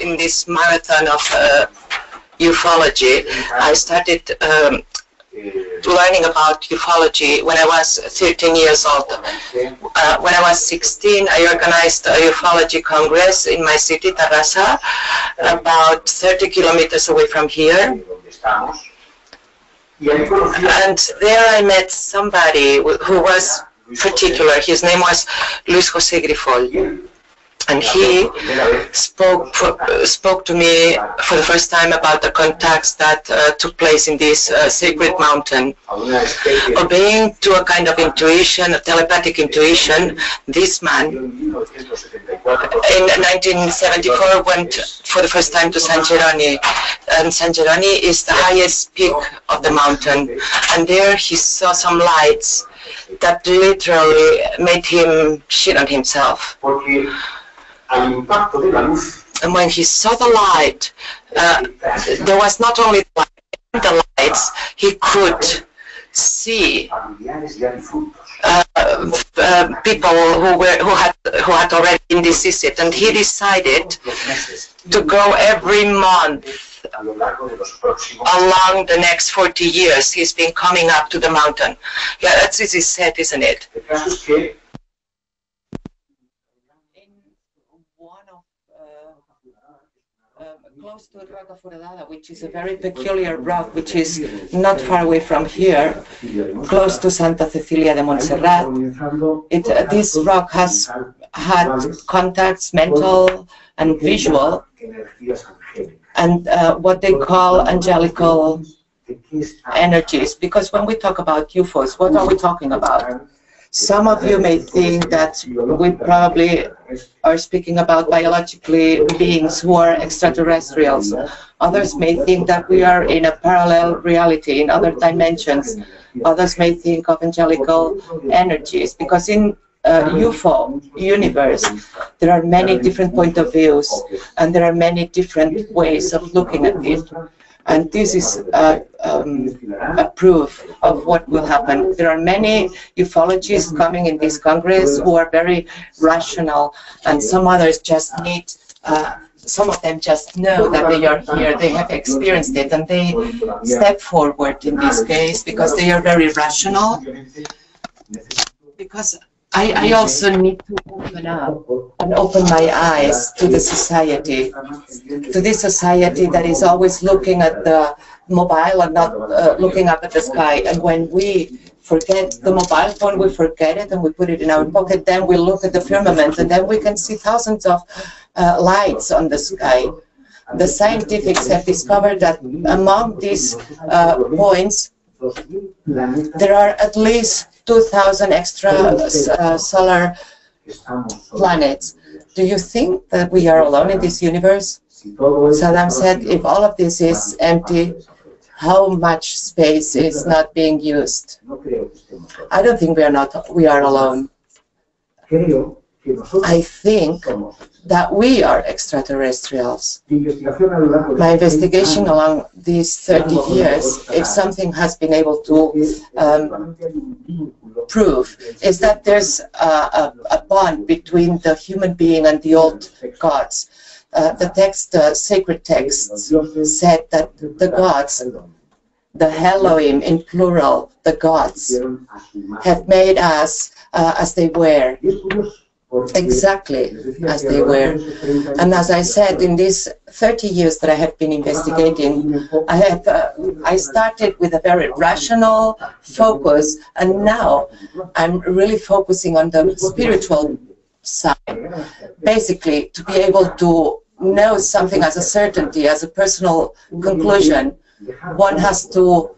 In this marathon of ufology, I started learning about ufology when I was 13 years old. When I was 16, I organized a ufology congress in my city, Terrassa, about 30 kilometers away from here. And there I met somebody who was particular. His name was Luis José Grifol. And he spoke to me for the first time about the contacts that took place in this sacred mountain. Obeying to a kind of intuition, a telepathic intuition, this man in 1974 went for the first time to San Geroni. And San Geroni is the highest peak of the mountain. And there he saw some lights that literally made him shit on himself. And when he saw the light, there was not only the lights, he could see people who had already been deceased, and he decided to go every month along the next 40 years. He's been coming up to the mountain. Yeah, that's easy said, isn't it? Close to Roca Foradada, which is a very peculiar rock, which is not far away from here, close to Santa Cecilia de Montserrat. This rock has had contacts, mental and visual, and what they call angelical energies. Because when we talk about UFOs, what are we talking about? Some of you may think that we probably are speaking about biologically beings who are extraterrestrials. Others may think that we are in a parallel reality, in other dimensions. Others may think of angelical energies, because in UFO universe, there are many different point of views, and there are many different ways of looking at it. And this is a proof of what will happen. There are many ufologists coming in this Congress who are very rational, and some others just need, some of them just know that they are here, they have experienced it, and they step forward in this case because they are very rational. Because I also need to open up and open my eyes to the society, to this society that is always looking at the mobile and not looking up at the sky. And when we forget the mobile phone, we forget it and we put it in our pocket, then we look at the firmament, and then we can see thousands of lights on the sky. The scientists have discovered that among these points, there are at least 2,000 extra solar planets. Do you think that we are alone in this universe? Saddam said, if all of this is empty, how much space is not being used? I don't think we are alone. I think that we are extraterrestrials. My investigation along these 30 years, if something has been able to prove, is that there's a bond between the human being and the old gods. The text, sacred texts, said that the gods, the Elohim in plural, the gods, have made us as they were. Exactly as they were. And as I said, in these 30 years that I have been investigating, I started with a very rational focus, and now I'm really focusing on the spiritual side. Basically, to be able to know something as a certainty, as a personal conclusion, one has to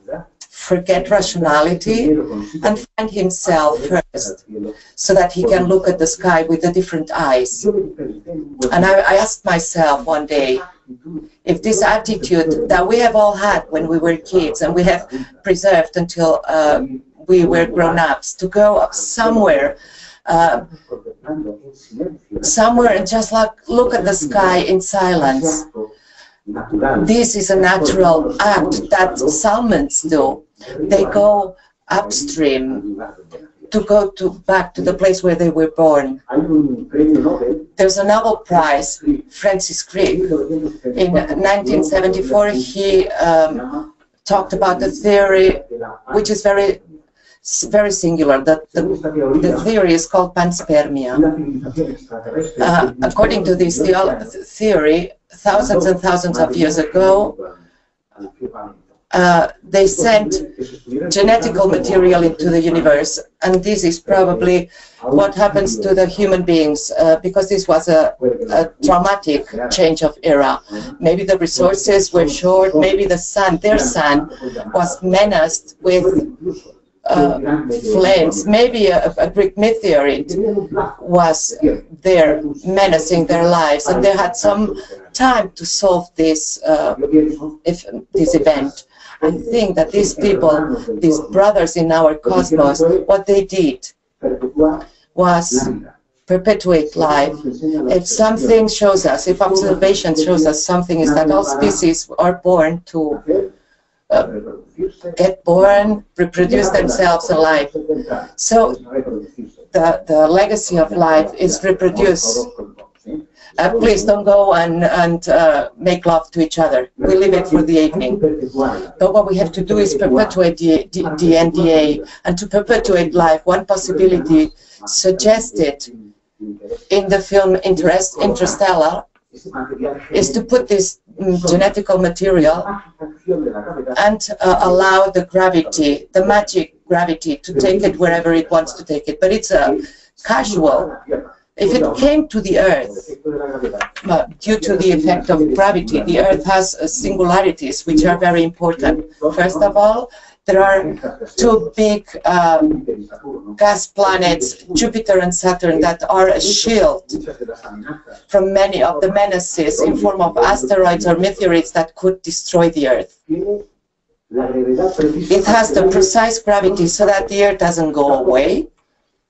forget rationality and find himself first, so that he can look at the sky with the different eyes. And I asked myself one day, if this attitude that we have all had when we were kids, and we have preserved until we were grown-ups, to go up somewhere, and just like look at the sky in silence. This is a natural act that salmons do. They go upstream to go back to the place where they were born. There's a Nobel Prize Francis Crick. In 1974, he talked about the theory, which is very singular. The theory is called panspermia. According to this theory, thousands and thousands of years ago, they sent genetical material into the universe, and this is probably what happens to the human beings, because this was a traumatic change of era. Maybe the resources were short, maybe the sun, their sun, was menaced with flames. Maybe a Greek meteorite was there menacing their lives, and they had some time to solve this event. I think that these people, these brothers in our cosmos, what they did was perpetuate life. If something shows us, if observation shows us something, is that all species are born to get born, reproduce themselves alive. So the legacy of life is reproduce. Please don't go and make love to each other. We leave it for the evening. But what we have to do is perpetuate the NDA. And to perpetuate life, one possibility suggested in the film Interstellar is to put this genetical material and allow the gravity, the magic gravity, to take it wherever it wants to take it. But it's casual. If it came to the Earth, due to the effect of gravity, the Earth has singularities which are very important. First of all, there are two big gas planets, Jupiter and Saturn, that are a shield from many of the menaces in form of asteroids or meteorites that could destroy the Earth. It has the precise gravity so that the Earth doesn't go away,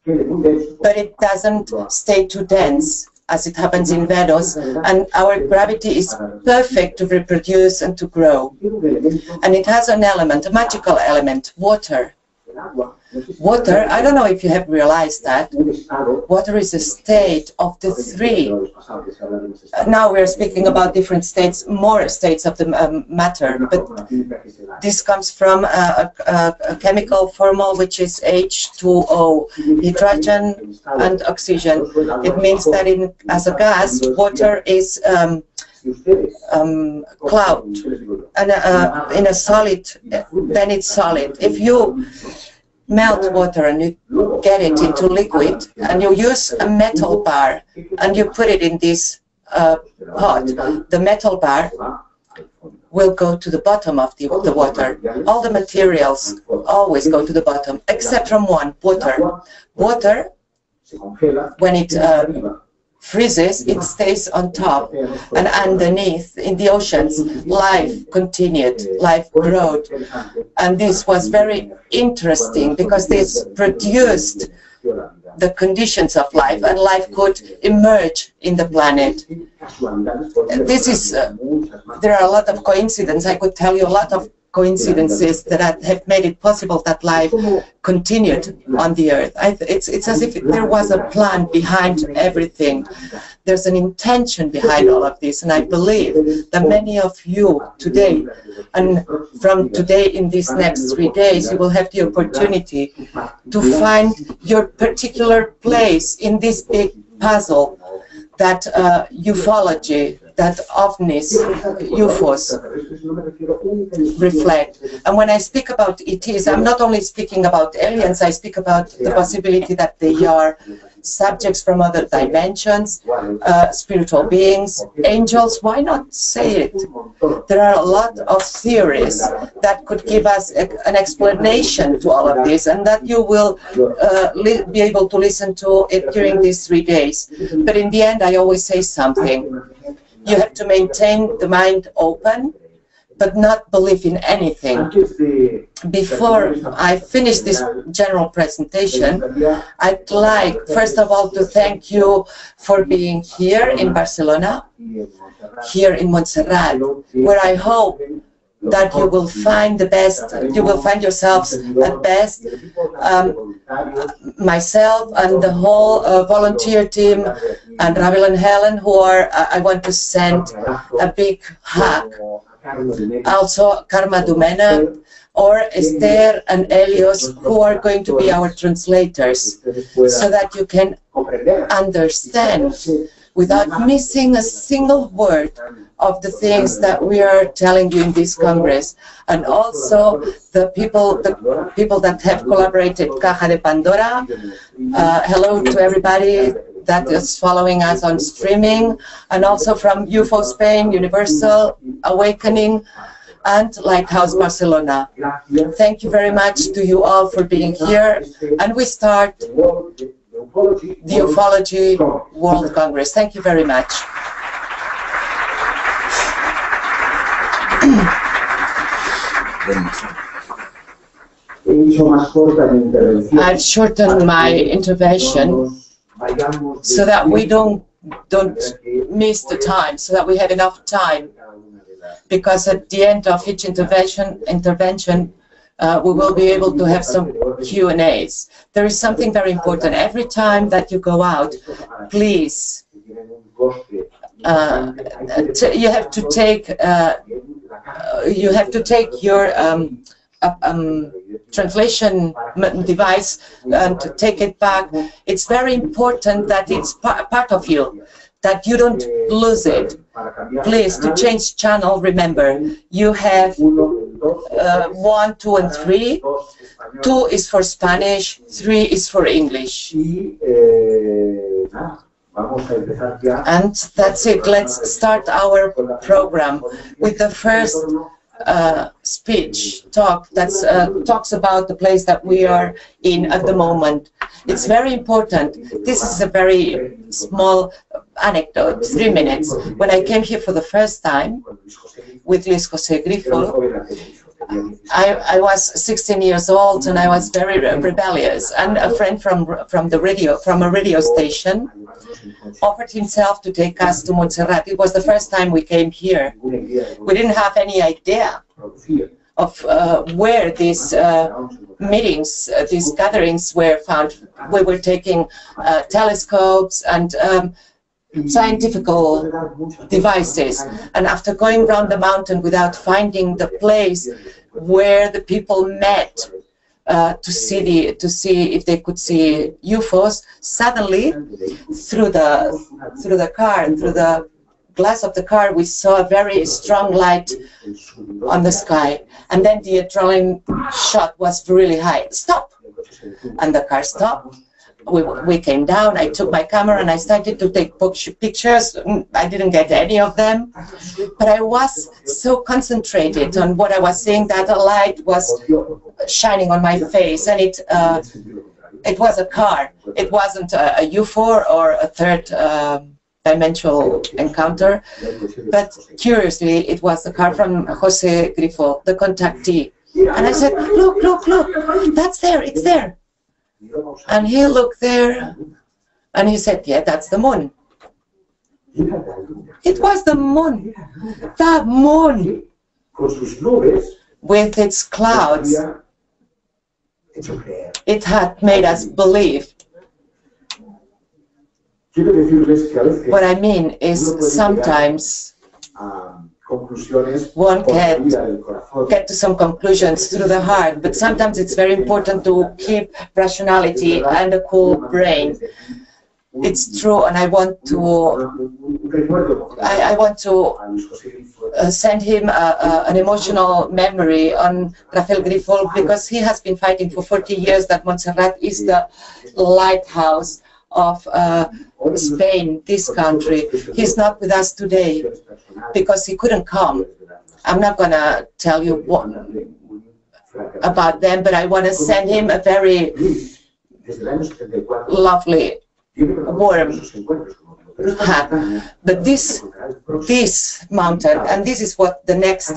but it doesn't stay too dense, as it happens in Venus, and our gravity is perfect to reproduce and to grow. And it has an element, a magical element, water. Water, I don't know if you have realized that, water is a state of the three. Now we're speaking about different states, more states of the matter, but this comes from a chemical formula which is H2O, hydrogen and oxygen. It means that as a gas, water is cloud, and in a solid, then it's solid. If you melt water and you get it into liquid, and you use a metal bar and you put it in this pot, the metal bar will go to the bottom of the water. All the materials always go to the bottom, except from one, water. Water, when it freezes, it stays on top, and underneath in the oceans life continued, life growed, and this was very interesting because this produced the conditions of life, and life could emerge in the planet. This is there are a lot of coincidences. I could tell you a lot of coincidences that have made it possible that life continued on the Earth. It's as if there was a plan behind everything. There's an intention behind all of this, and I believe that many of you today, and from today in these next 3 days, you will have the opportunity to find your particular place in this big puzzle that ufology, that ovnis, UFOs reflect. And when I speak about ETs, I'm not only speaking about aliens, I speak about the possibility that they are subjects from other dimensions, spiritual beings, angels. Why not say it? There are a lot of theories that could give us an explanation to all of this, and that you will be able to listen to it during these 3 days. But in the end, I always say something. You have to maintain the mind open, but not believe in anything. Before I finish this general presentation, I'd like, first of all, to thank you for being here in Barcelona, here in Montserrat, where I hope that you will find the best, you will find yourselves at best. Myself and the whole volunteer team and Ravel and Helen, who are, I want to send a big hug. Also, Karma Dumena, or Esther and Elios, who are going to be our translators, so that you can understand without missing a single word of the things that we are telling you in this Congress. And also the people that have collaborated, Caja de Pandora. Hello to everybody that is following us on streaming, and also from UFO Spain, Universal, Awakening, and Lighthouse Barcelona. Thank you very much to you all for being here, and we start the Ufology World Congress. Thank you very much. I've shortened my intervention so that we don't miss the time, so that we have enough time, because at the end of each intervention we will be able to have some Q&As. There is something very important. Every time that you go out, please, you have to take your translation device and to take it back. It's very important that it's part of you, that you don't lose it. Please, to change channel, remember, you have 1, 2, and 3. 2 is for Spanish, 3 is for English. And that's it. Let's start our program with the first talk that talks about the place that we are in at the moment. It's very important. This is a very small anecdote, 3 minutes. When I came here for the first time with Luis José Grifo, I was 16 years old and I was very rebellious, and a friend from a radio station offered himself to take us to Montserrat. It was the first time we came here. We didn't have any idea of where these meetings, these gatherings were found. We were taking telescopes and scientific devices, and after going around the mountain without finding the place where the people met to see if they could see UFOs, suddenly through the car and through the glass of the car we saw a very strong light on the sky, and then the adrenaline shot was really high. Stop! And the car stopped. We came down, I took my camera and I started to take pictures. I didn't get any of them, but I was so concentrated on what I was seeing that a light was shining on my face, and it was a car. It wasn't a UFO or a third dimensional encounter, but curiously it was the car from José Grifo, the contactee. And I said, look, look, look, that's there, it's there. And he looked there and he said, yeah, that's the moon. It was the moon. That moon with its clouds. It had made us believe. What I mean is sometimes one can get to some conclusions through the heart, but sometimes it's very important to keep rationality and a cool brain. It's true, and I want to send him an emotional memory on Rafael Grifo, because he has been fighting for 40 years that Montserrat is the lighthouse of Spain, this country. He's not with us today because he couldn't come. I'm not going to tell you what about them, but I want to send him a very lovely, warm hug. But this mountain, and this is what the next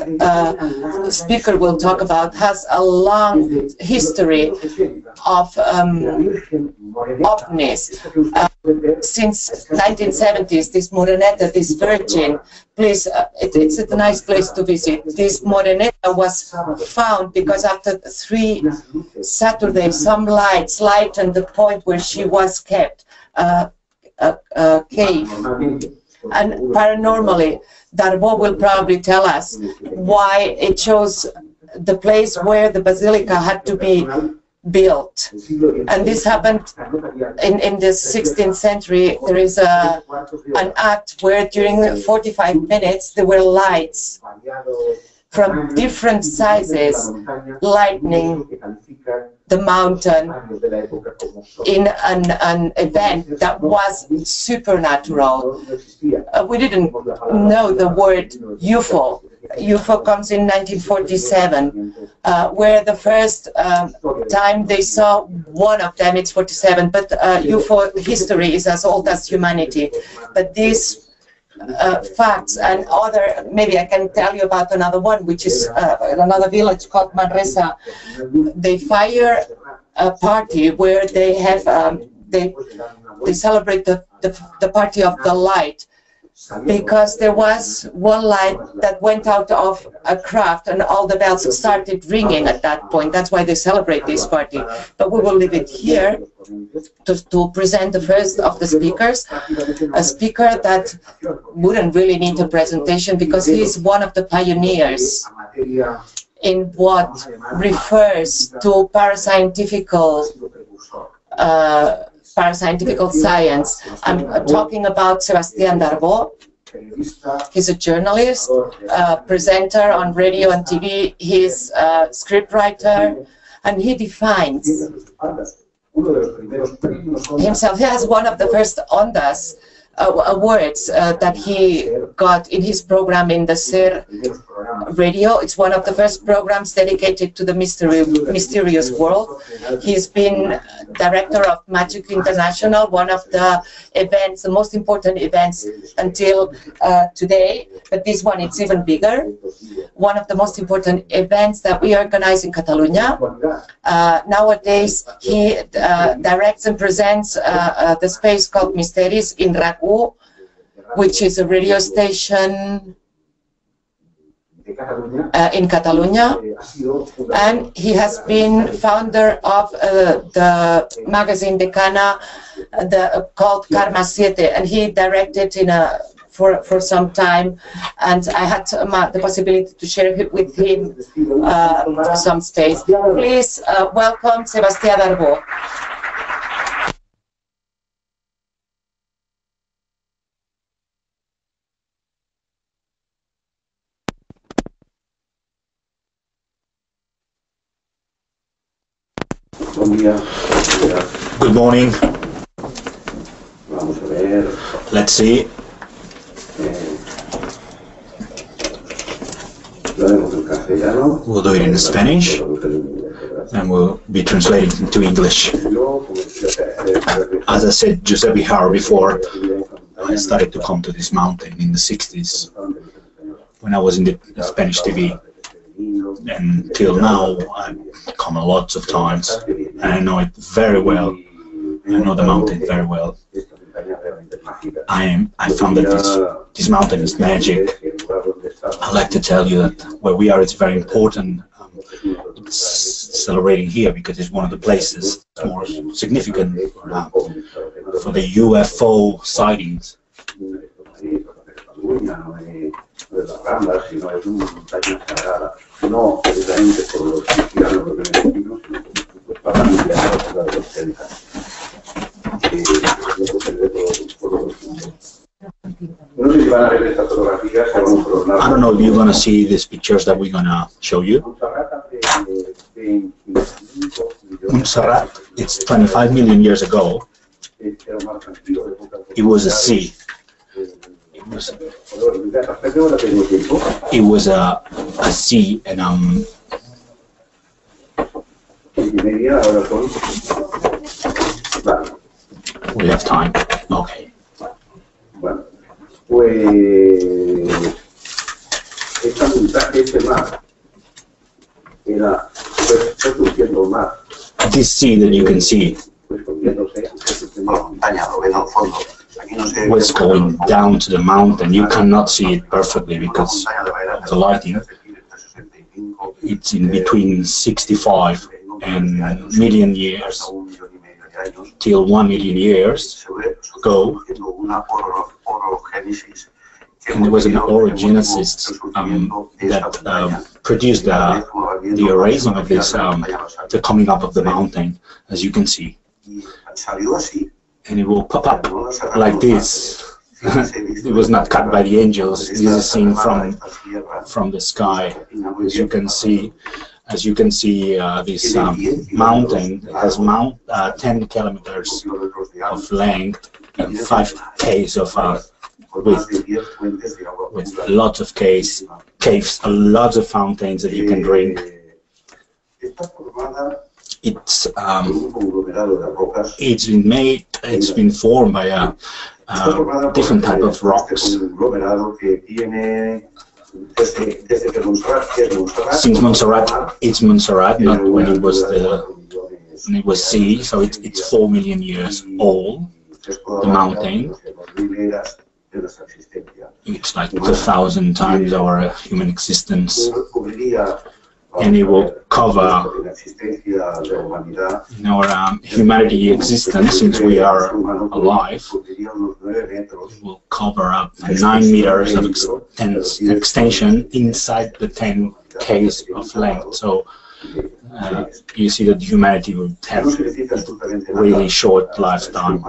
speaker will talk about, has a long history of ovnis. Since 1970s, this Moreneta, this virgin, please, it's a nice place to visit. This Moreneta was found because after 3 Saturdays, some lights lightened the point where she was kept. cave. And paranormally, Darbo will probably tell us why it chose the place where the basilica had to be built. And this happened in the 16th century. There is an act where during 45 minutes there were lights from different sizes lightening the mountain in an event that was supernatural. We didn't know the word UFO. UFO comes in 1947, where the first time they saw one of them, it's 47, but UFO history is as old as humanity. But these facts and other, maybe I can tell you about another one, which is another village called Manresa. They fire a party where they have, they celebrate the party of the light, because there was one light that went out of a craft and all the bells started ringing at that point. That's why they celebrate this party. But we will leave it here to present the first of the speakers, a speaker that wouldn't really need a presentation because he is one of the pioneers in what refers to parascientific science. I'm talking about Sebastià Darbo. He's a journalist, presenter on radio and TV. He's a scriptwriter, and he defines himself. He has one of the first ondas awards that he got in his program in the SER radio. It's one of the first programs dedicated to the mysterious world. He's been director of Magic International, one of the events, the most important events until today, but this one it's even bigger. One of the most important events that we organize in Catalonia. Nowadays he directs and presents the space called Mysteries in RAC1, which is a radio station in Catalonia, and he has been founder of the magazine Decana, called Karma 7, and he directed for some time, and I had the possibility to share with him some space. Please welcome Sebastià Darbo. Good morning. Let's see. We'll do it in Spanish and we'll be translating into English. As I said just a bit before, I started to come to this mountain in the 60s when I was in the Spanish TV. And till now, I've come lots of times, and I know it very well. I know the mountain very well. I found that this mountain is magic. I'd like to tell you that where we are, it's very important. It's celebrating here because it's one of the places more significant for the UFO sightings. I don't know if you're going to see these pictures that we're going to show you. Montserrat, it's 25 million years ago. It was a sea. It was a sea, and we have time. Okay. This sea that you can see was going down to the mountain. You cannot see it perfectly because of the lighting. It's in between 65 and million years till 1 million years ago, And there was an orogenesis that produced the erasing of this, the coming up of the mountain, as you can see. And it will pop up like this. It was not cut by the angels. This is seen from the sky. As you can see, this mountain has 10 kilometers of length and 5 k's of width, with lots of caves, lots of fountains that you can drink. It's been formed by a different type of rocks. Since Montserrat, it's Montserrat, not when it was sea, so it's 4 million years old, the mountain. It's like 1,000 times our human existence, and it will cover in our humanity existence, since we are alive. It will cover up 9 meters of extension inside the 10 k's of length. So you see that humanity would have a really short lifetime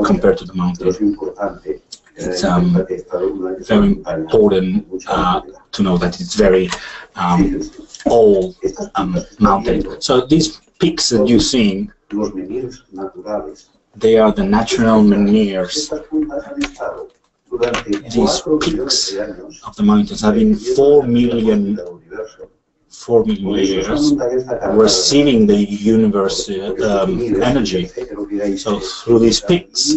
compared to the mountain. It's very important to know that it's very old mountain. So these peaks that you're seeing, they are the natural menhirs. These peaks of the mountains have been 4 million years receiving the universe energy. So through these peaks,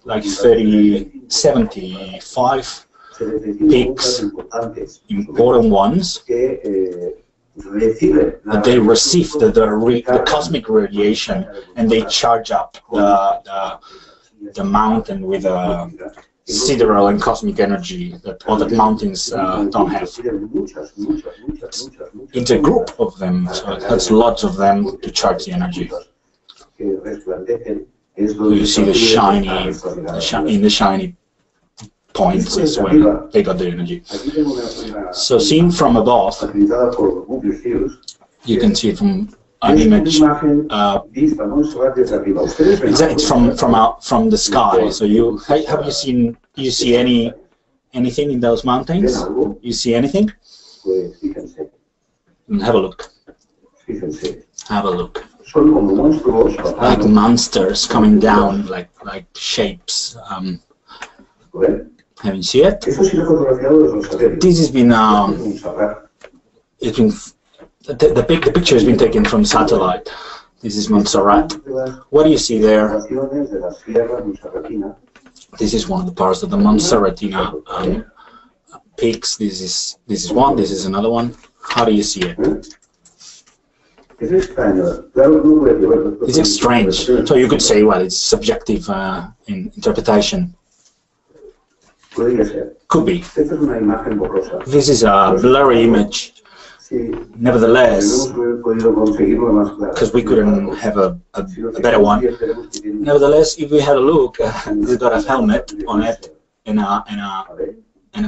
like 75 peaks, important ones, that they receive the cosmic radiation, and they charge up the mountain with sidereal and cosmic energy that other mountains don't have. It's a group of them, so it has lots of them to charge the energy. You see the shiny points is when they got the energy. So seen from above, you can see it from an image. It's from the sky. So you see anything in those mountains? You see anything? Have a look. Have a look. Like monsters coming down, like shapes. Haven't you seen it? This has been the picture has been taken from satellite. This is Montserrat. What do you see there? This is one of the parts of the Montserratina peaks. This is one. This is another one. How do you see it? It's strange. So you could say, well, it's subjective in interpretation. Could be. This is a blurry image. Nevertheless, because we couldn't have a better one. Nevertheless, if we had a look, we've got a helmet on it and a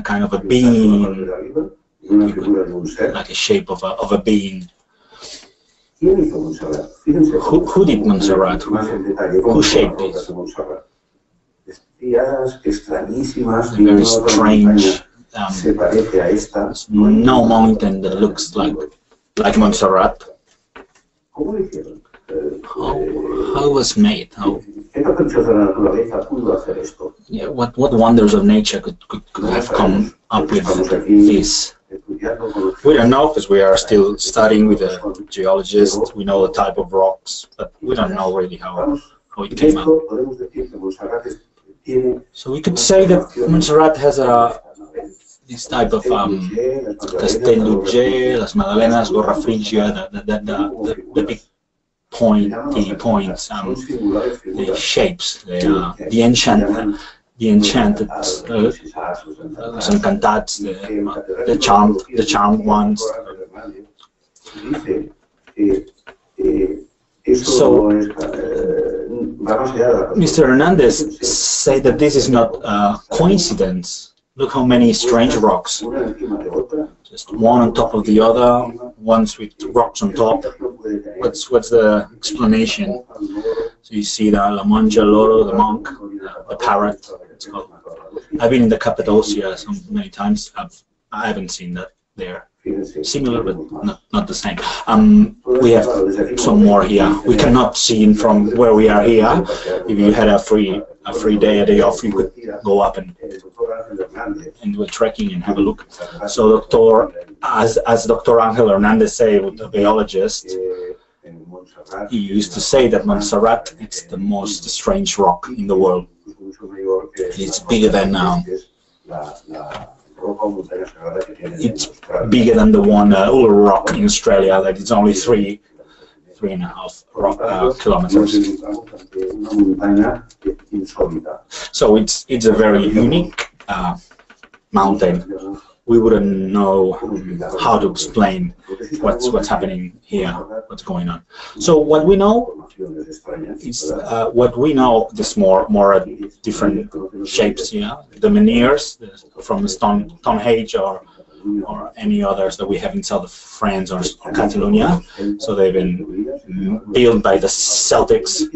kind of a bean, like a shape of a bean. Who did Montserrat? Who shaped it? Very strange. No mountain that looks like Montserrat. How it was made? Yeah, what wonders of nature could have come up with this? We don't know, because we are still studying with a geologist. We know the type of rocks, but we don't know really how it came out. So we could say that Montserrat has this type of Castello G, Las Magdalenas, Gorra Frigia, the big pointy points, the shapes, the enchanted, los encantats, the charmed ones. So Mr. Hernandez said that this is not a coincidence. Look how many strange rocks. Just one on top of the other, ones with rocks on top. What's the explanation? So you see the La Mancha Loro, the monk, the parrot. It's called. I've been in the Cappadocia so many times. I haven't seen that there. Similar, but not the same. We have some more here. We cannot see in from where we are here. If you had a free day, a day off, you could go up and do a trekking and have a look. So, as Dr. Angel Hernandez said, the biologist, he used to say that Montserrat is the most strange rock in the world. It's bigger than the one Uluru Rock in Australia, that it's only 3.5 kilometers. So it's a very unique mountain. We wouldn't know how to explain what's happening here, what's going on. So what we know is there's more different shapes here. The menhirs from Stonehenge or any others that we have in south of France or Catalonia. So they've been built by the Celtics.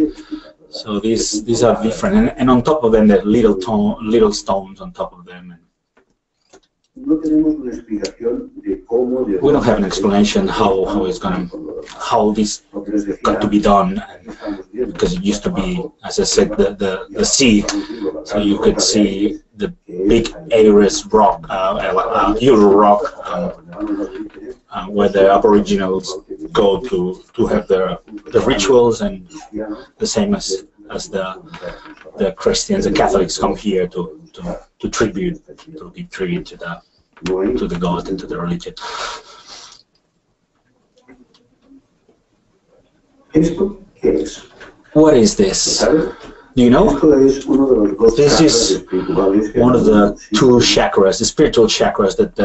So these are different, and on top of them, there are little stones on top of them. We don't have an explanation how this got to be done, because it used to be, as I said, the sea, so you could see the big Aries rock, Uluru Rock, where the Aboriginals go to have the rituals, and the same as the Christians and Catholics come here to give tribute to the god and to the religion. What is this? Do you know? This is one of the two chakras, the spiritual chakras that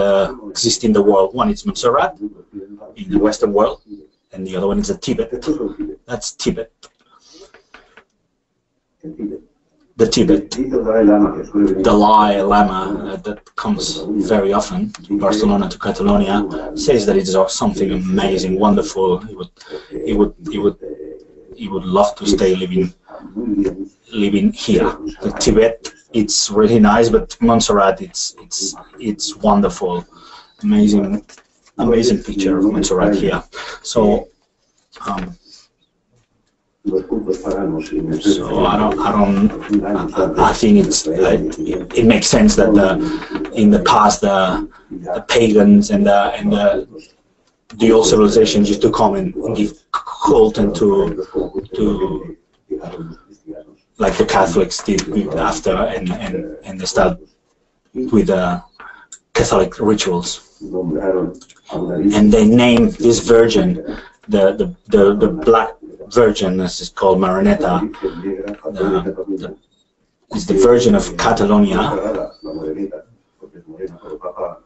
exist in the world. One is Montserrat in the Western world, and the other one is Tibet. That's Tibet. The Tibet, Dalai Lama, that comes very often to Barcelona, to Catalonia, says that it's something amazing, wonderful. He would love to stay living here. The Tibet, it's really nice, but Montserrat, it's wonderful, amazing picture of Montserrat here. So. So I think it makes sense that in the past the pagans and the old civilizations used to come and give cult and to like the Catholics did after, and they start with Catholic rituals, and they named this virgin the Black Virgin, as it's called, Maraneta, is the Virgin of Catalonia.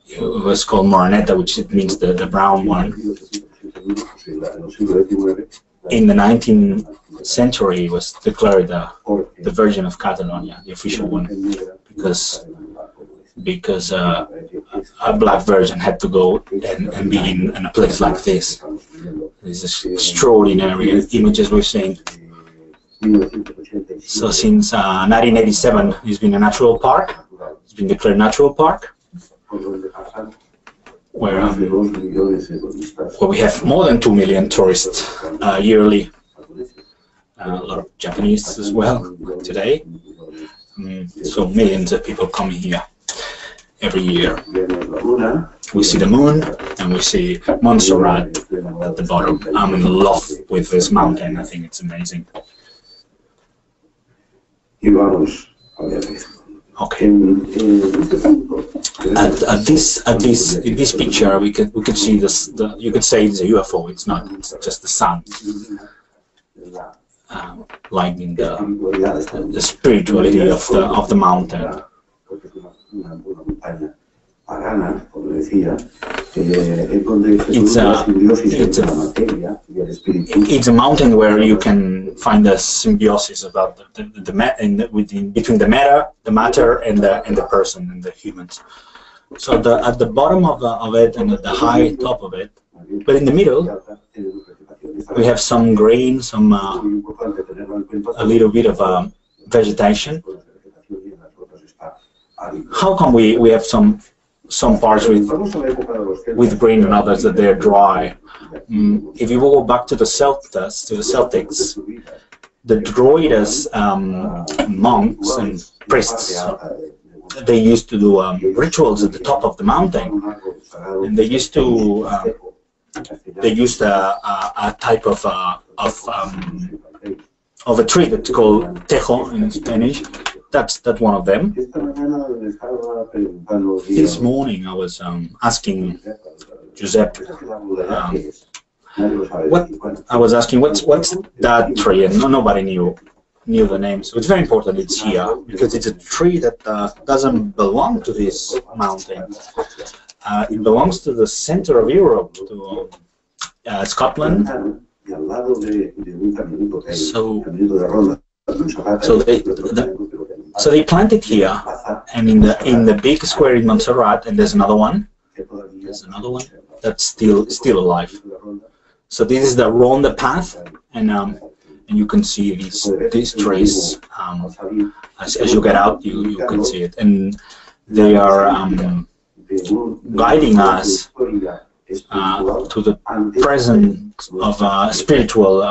It was called Maraneta, which means the brown one. In the 19th century, it was declared the Virgin of Catalonia, the official one, because a black virgin had to go and be in a place like this. These extraordinary images we're seeing. So since 1987, it's been a natural park. It's been declared natural park, where we have more than 2 million tourists yearly. A lot of Japanese as well today. So millions of people coming here every year. We see the moon and we see Montserrat at the bottom. I'm in love with this mountain. I think it's amazing. Okay. In this picture, we could see this. You could say it's a UFO. It's not. It's just the sun lighting the spirituality of the mountain. It's a mountain where you can find a symbiosis about between the matter, and the person and the humans. So at the bottom of it and at the high top of it, but in the middle, we have some green, a little bit of vegetation. How come we have some parts with green and others that they're dry? If you go back to the Celtics, the Druids, monks and priests, they used to do rituals at the top of the mountain, and they used a type of a tree that's called tejo in Spanish. That's one of them. This morning I was asking Giuseppe, what's that tree, and nobody knew the name. So it's very important it's here, because it's a tree that doesn't belong to this mountain. It belongs to the center of Europe, to Scotland. So they planted here, and in the big square in Montserrat, and there's another one that's still alive. So this is the Ronda path, and you can see these trees as you get out. You can see it, and they are guiding us to the presence of spiritual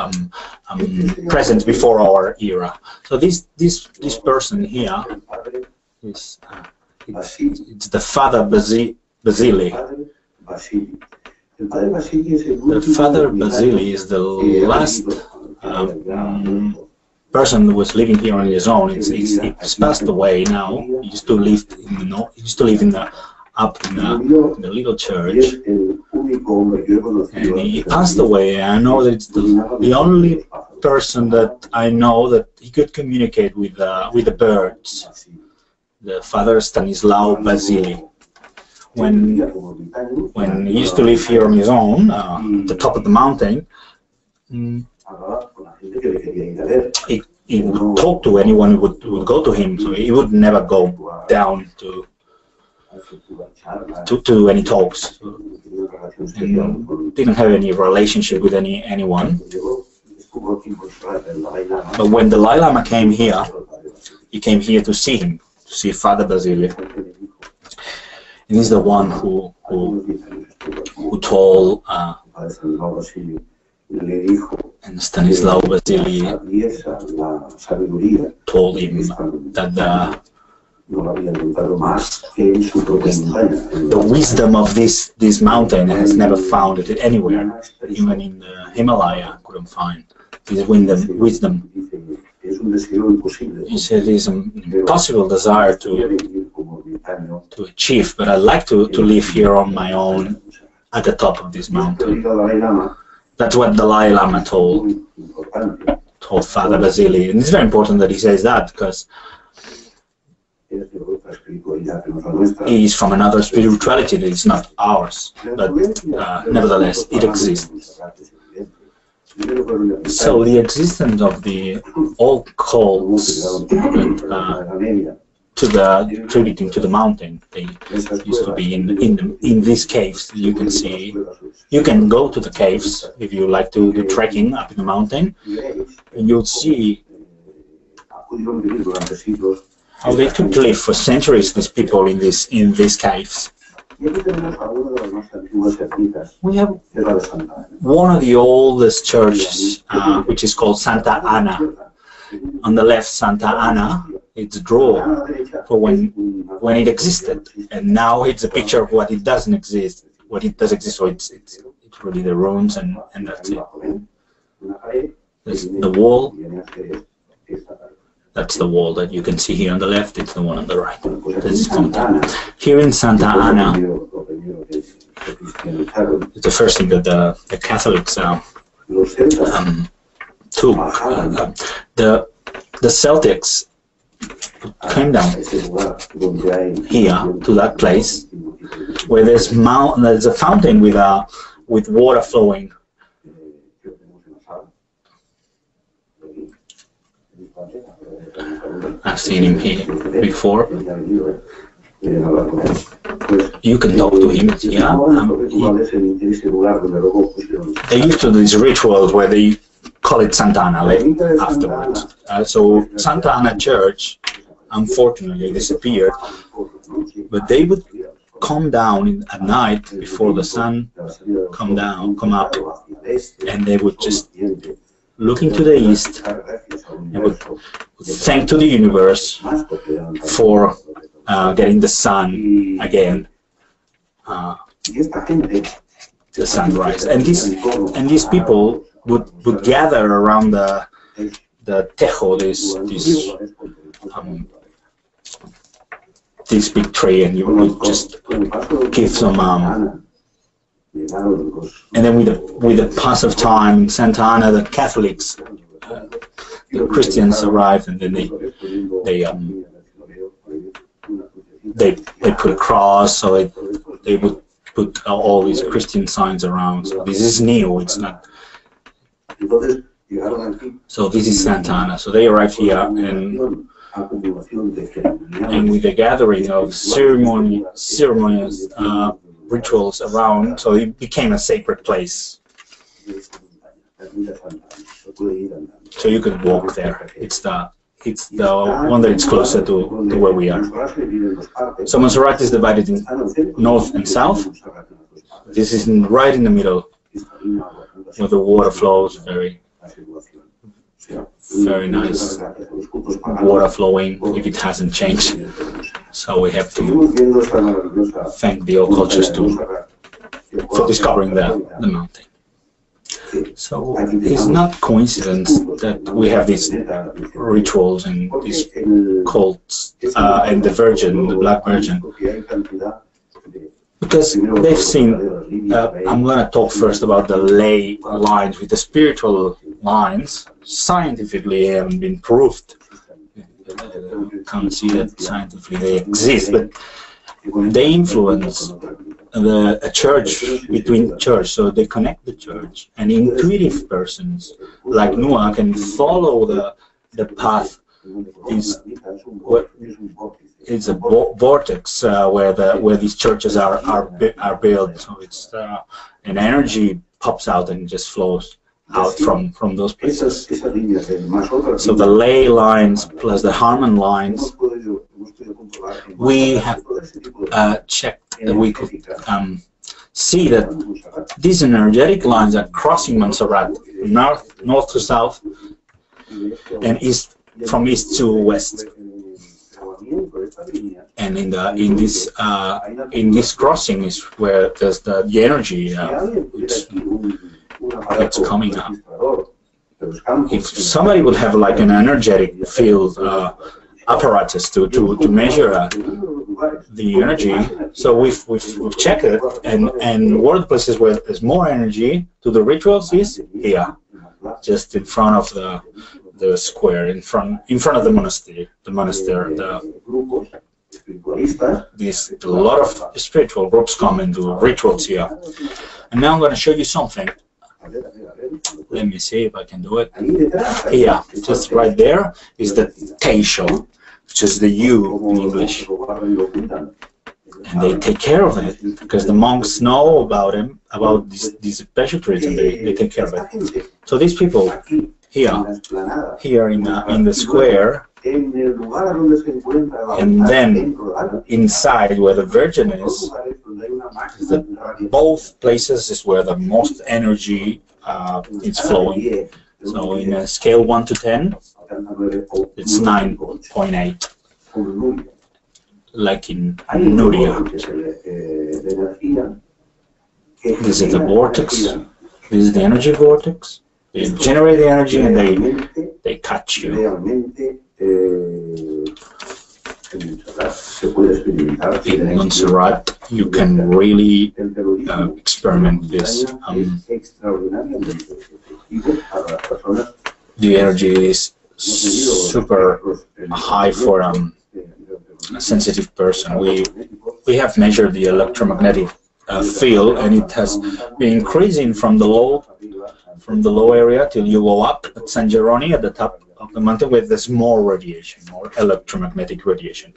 presence before our era. So this person here is it's the Father Basili. The Father Basili is the last person who was living here on his own. He's passed away now. He used to live in the up in the little church, and he passed away. I know that it's the only person that I know that he could communicate with the birds. The Father Stanislao Basili. When he used to live here on his own, at the top of the mountain, he would talk to anyone who would go to him. So he would never go down to any talks, and didn't have any relationship with anyone. But when the Dalai Lama came here, he came here to see him, to see Father Basili. And he's the one who told and Stanislao Basili told him that the wisdom of this mountain has never found it anywhere, even in the Himalaya couldn't find this wisdom. He said it's an impossible desire to achieve, but I'd like to live here on my own at the top of this mountain. That's what Dalai Lama told Father Basili, and it's very important that he says that, because he is from another spirituality that is not ours, but nevertheless it exists. So the existence of the old cults attributing to the mountain, they used to be in these caves. You can see, you can go to the caves if you like to do trekking up in the mountain, and you'll see how they took to live for centuries, these people in these caves. We have one of the oldest churches, which is called Santa Ana. On the left, Santa Ana, it's a draw for when it existed, and now it's a picture of what it doesn't exist, what it does exist. So it's really the ruins, and that's it. There's the wall. That's the wall that you can see here on the left. It's the one on the right. This is here in Santa Ana. It's the first thing that the Catholics took. The Celtics came down here to that place, where there's a fountain with water flowing. I've seen him here before. You can talk to him. Yeah, they used to do these rituals where they call it Santa Ana afterwards. So Santa Ana Church, unfortunately, disappeared. But they would come down at night before the sun come up, and they would just look into the east and would thank to the universe for getting the sun again, the sunrise. And these people would gather around the tejo, this big tree, and you would just give some and then with the pass of time in Santa Ana, the Catholics, the Christians arrived, and then they put a cross, so they would put all these Christian signs around. So this is new, it's not. So this is Santa Ana. So they arrived here, and with the gathering of ceremonious rituals around, so it became a sacred place. So you could walk there. It's the one that is closer to where we are. So Montserrat is divided in north and south. This is right in the middle, where the water flows. Very nice water flowing, if it hasn't changed. So we have to thank the occultists for discovering the mountain. So it's not coincidence that we have these rituals and these cults and the Virgin, the Black Virgin, because they've seen. I'm going to talk first about the ley lines. With the spiritual lines, scientifically haven't been proved. You can't see that scientifically they exist, but they influence a church between church, so they connect the church, and intuitive persons like Noah can follow the path. It's a vortex where these churches are built. So it's an energy pops out and just flows out from those places. So the ley lines plus the Harmon lines, we have checked that we could see that these energetic lines are crossing Montserrat north to south and from east to west. And in this crossing is where there's the energy it's coming up. If somebody would have like an energetic field apparatus to measure the energy, so we've checked it, and one of the places where there's more energy to the rituals is here, just in front of the square, in front of the monastery. A lot of spiritual groups come and do rituals here. And now I'm going to show you something. Let me see if I can do it. Here, just right there is the teisho, which is the U in English. And they take care of it because the monks know about these special trees, and they take care of it. So these people here in the square, and then inside where the Virgin is both places is where the most energy is flowing. So in a scale 1 to 10, it's 9.8, like in Nuria. This is the vortex. This is the energy vortex. They generate the energy and they catch you. In Montserrat, you can really experiment this. The energy is super high for a sensitive person. we have measured the electromagnetic field, and it has been increasing from the low area till you go up at San Geroni at the top of the mountain with this more radiation, more electromagnetic radiation.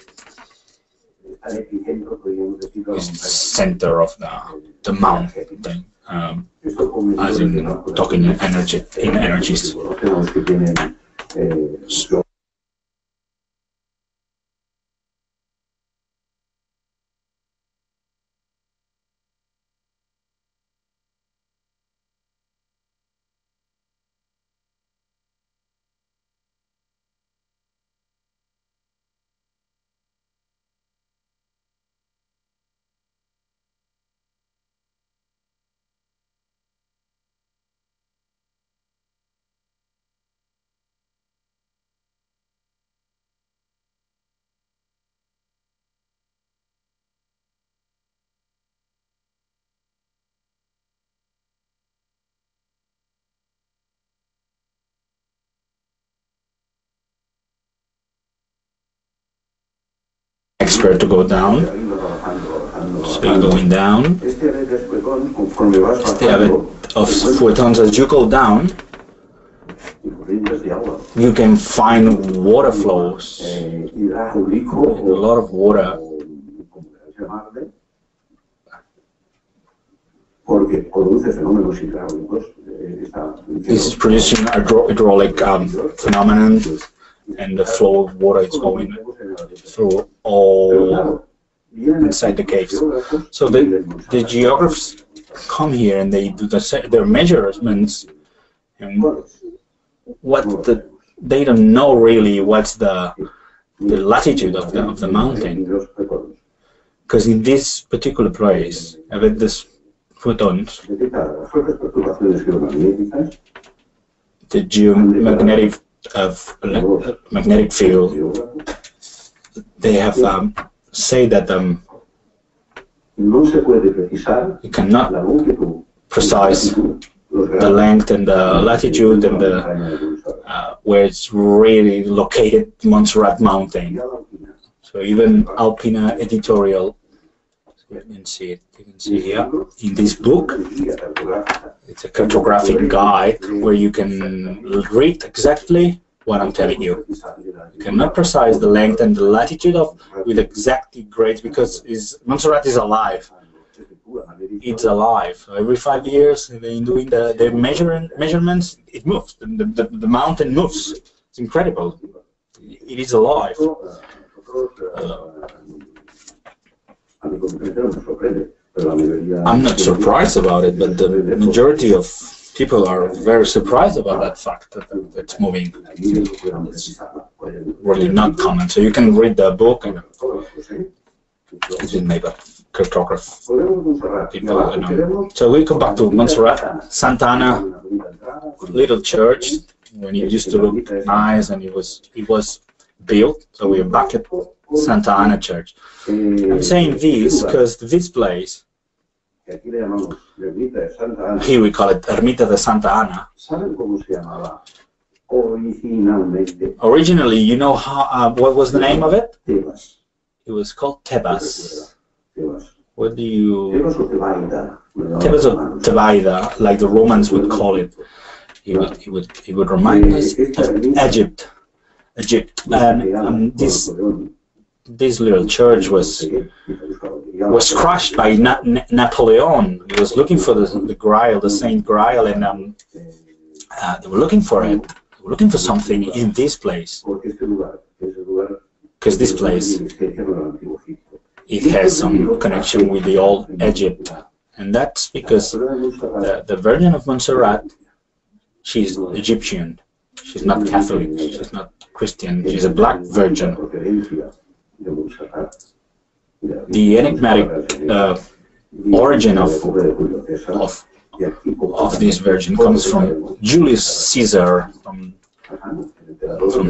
It's the center of the mountain, as in talking in energies. Expert to go down, so you're going down. Of photons, as you go down, you can find water flows, a lot of water. This is producing a hydraulic phenomenon, and the flow of water is going through all inside the caves. So the geographers come here and they do their measurements, and they don't know really what's the latitude of the mountain, because in this particular place, with this photons, the geomagnetic magnetic field, they have say that you cannot precise the length and the latitude and the where it's really located, Montserrat Mountain. So even Alpina editorial, you can see it. You can see here in this book. It's a cartographic guide where you can read exactly what I'm telling you. You cannot precise the length and the latitude with exact grades, because Montserrat is alive. It's alive. So every 5 years, they're doing the measurements. It moves. The mountain moves. It's incredible. It is alive. I'm not surprised about it, but the majority of people are very surprised about that fact that it's moving. It's really not common. So you can read the book, and it's been made by cartographers. So we come back to Montserrat, Santa Ana, little church, when it used to look nice, and it was built. So we're back at Santa Ana Church. I'm saying this because this place, here we call it Ermita de Santa Ana. Originally, you know how what was the name of it? It was called Tebas. What do you... Tebas or Tebaida, like the Romans would call it. It would remind us of Egypt. And this little church was crushed by Napoleon. He was looking for the Grail, the Saint Grail, and they were looking for it. They were looking for something in this place, because this place, it has some connection with the old Egypt, and that's because the Virgin of Montserrat, she's Egyptian. She's not Catholic. She's not Christian. She's a black virgin. The enigmatic origin of this virgin comes from Julius Caesar, from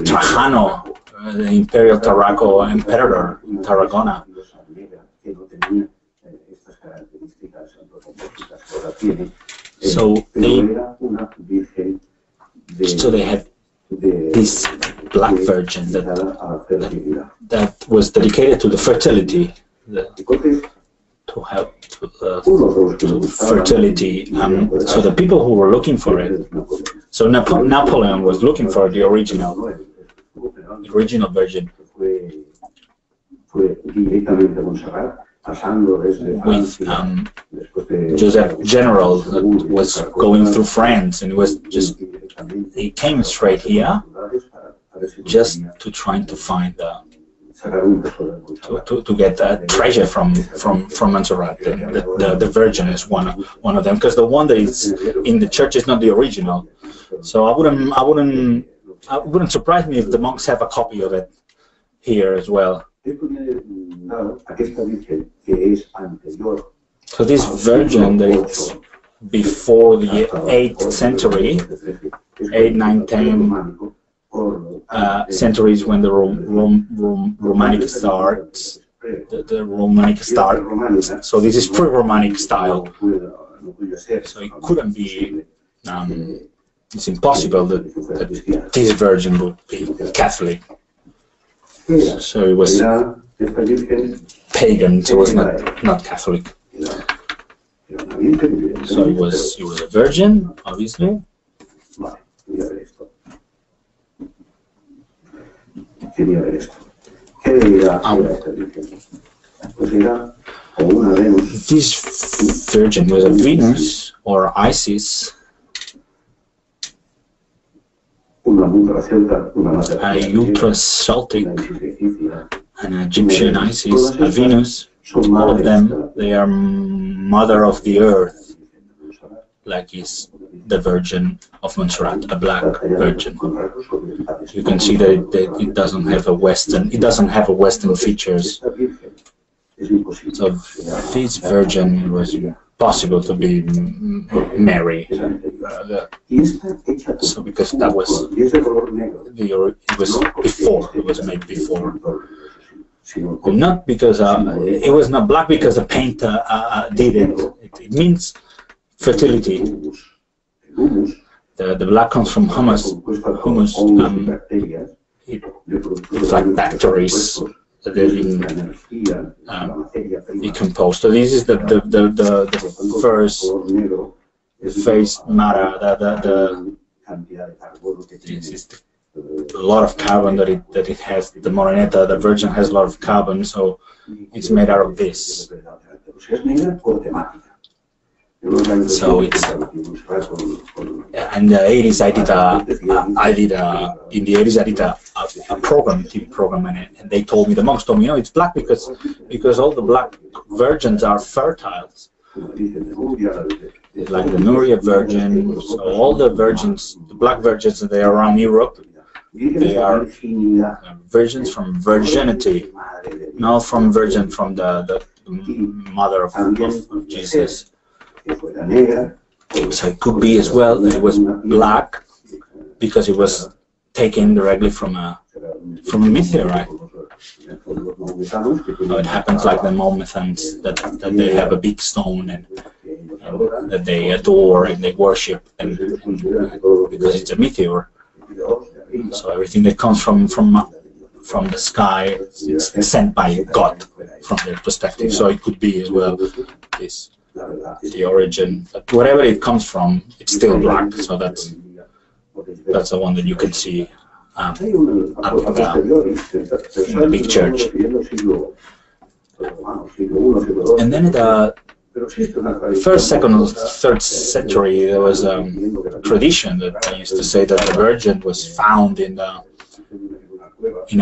Trajano, the Imperial Tarraco Emperor in Tarragona. So they had this black virgin that was dedicated to the fertility, to help fertility. So the people who were looking for it, so Napoleon was looking for the original virgin with Joseph General that was going through France, and he came straight here just to trying to find to get a treasure from Montserrat. The Virgin is one of them, because the one that is in the church is not the original. So I wouldn't surprise me if the monks have a copy of it here as well. So this Virgin that is before the 8th century, 8, 9, 10 centuries, when the Romanic starts, the Romanic start. So this is pre-Romanic style. So it couldn't be. It's impossible that this Virgin would be Catholic. So it was pagan. So it was not Catholic. So it was a virgin, obviously. This virgin was a Venus or Isis, a ultra-Celtic, an Egyptian Isis, a Venus. All of them, they are mother of the earth, like is the Virgin of Montserrat, a black virgin. You can see that it doesn't have a Western features. So this Virgin was possible to be Mary. So because that was it was made before. Not because it was not black because the painter did it. It means fertility. The black comes from humus. It's like bacteria that they're decomposed. So this is the first phase matter. This is a lot of carbon that it has. The Moreneta, the Virgin, has a lot of carbon, so it's made out of this. So it's and the 80s I did in the 80s I did a TV program, and they told me, the monks told me, it's black because all the black virgins are fertile, like the Nuria Virgin. So all the virgins, the black virgins, they are around Europe. They are virgins from virginity, not from virgin from the mother of Jesus. So it could be as well that it was black because it was taken directly from a meteorite. So it happens like the Mohammedans that they have a big stone and that they adore and they worship, and because it's a meteor. So everything that comes from the sky, it's sent by God from their perspective. So it could be as well this. The origin, but whatever it comes from, it's still black. So that's the one that you can see up in the big church. And then in the first, second, or third century, there was a tradition that I used to say that the Virgin was found in a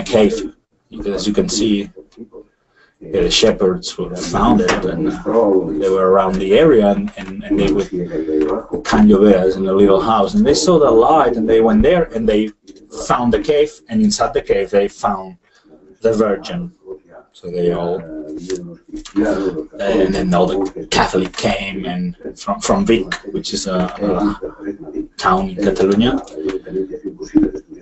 cave, because as you can see. The shepherds found it, and they were around the area, and they would canyoveras in a little house, and they saw the light, and they went there, and they found the cave, and inside the cave they found the Virgin. So they all, and then all the Catholic came, and from Vic, which is a town in Catalonia.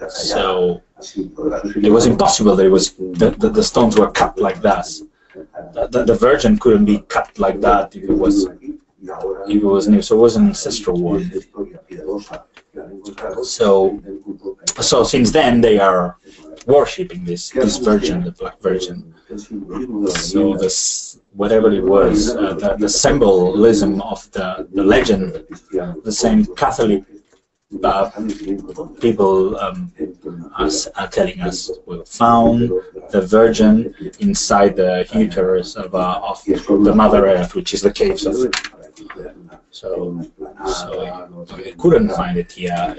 So it was impossible that it was the stones were cut like that. The Virgin couldn't be cut like that if it was new. So it was an ancestral one. So since then they are worshipping this Virgin, the Black Virgin. So this, whatever it was, the symbolism of the legend, the same Catholic people are telling us, we found the Virgin inside the uterus of the Mother Earth, which is the caves of. So they couldn't find it here.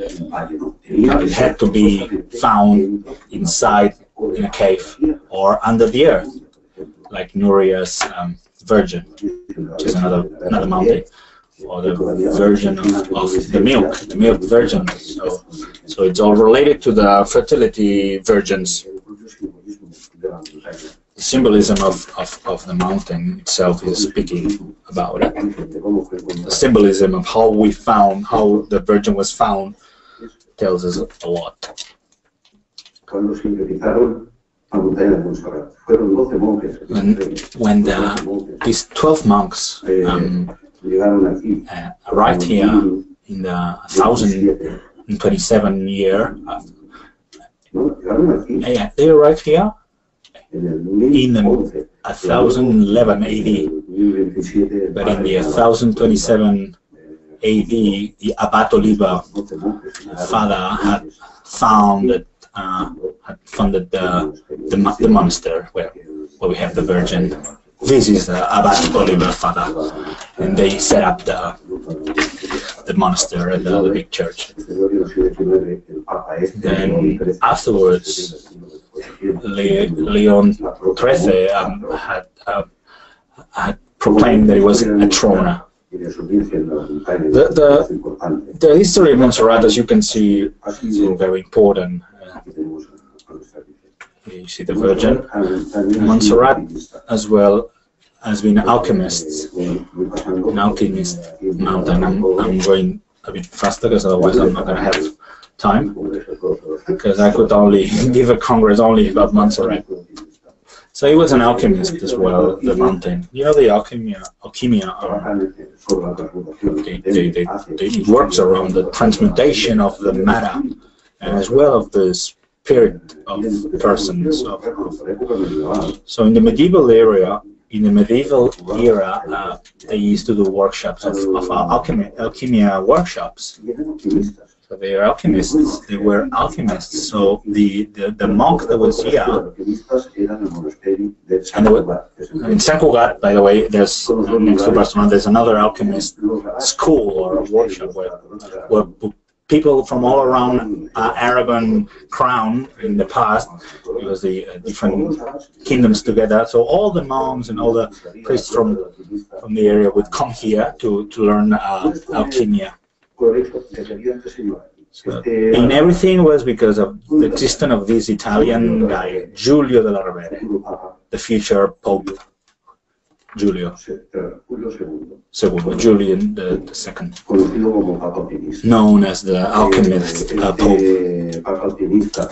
It had to be found inside in a cave or under the earth, like Nuria's Virgin, which is another mountain, or the Virgin of the milk Virgin. So it's all related to the fertility virgins. The symbolism of the mountain itself is speaking about it. The symbolism of how the Virgin was found tells us a lot. When these 12 monks arrived here in the 1027 year, they arrived here in 1011 AD, but in the 1027 AD, the Abbat Oliva father had funded the monastery where we have the Virgin. This is the Abbat Oliva father, and they set up the monastery and the big church. Then afterwards, Leon XIII had proclaimed that he was a troner. The history of Montserrat, as you can see, is very important. You see the Virgin. Montserrat, as well, has been alchemists. An alchemist mountain. I'm going a bit faster because otherwise I'm not going to have time, because I could only give a congress only about Montserrat. So he was an alchemist as well, the mountain. You know, the alchemia they works around the transmutation of the matter, and as well of the spirit of persons. So in the medieval era, they used to do workshops of alchemia workshops. So they are alchemists. They were alchemists. So the monk that was here, and in San Cugat, by the way, there's next to Barcelona, there's another alchemist school or workshop where people from all around Aragon crown in the past, it was the different kingdoms together. So all the monks and all the priests from the area would come here to learn alchemia. So, and everything was because of the existence of this Italian guy, Giulio della Rovere, the future Pope Giulio II, Julian the Second, known as the alchemist Pope.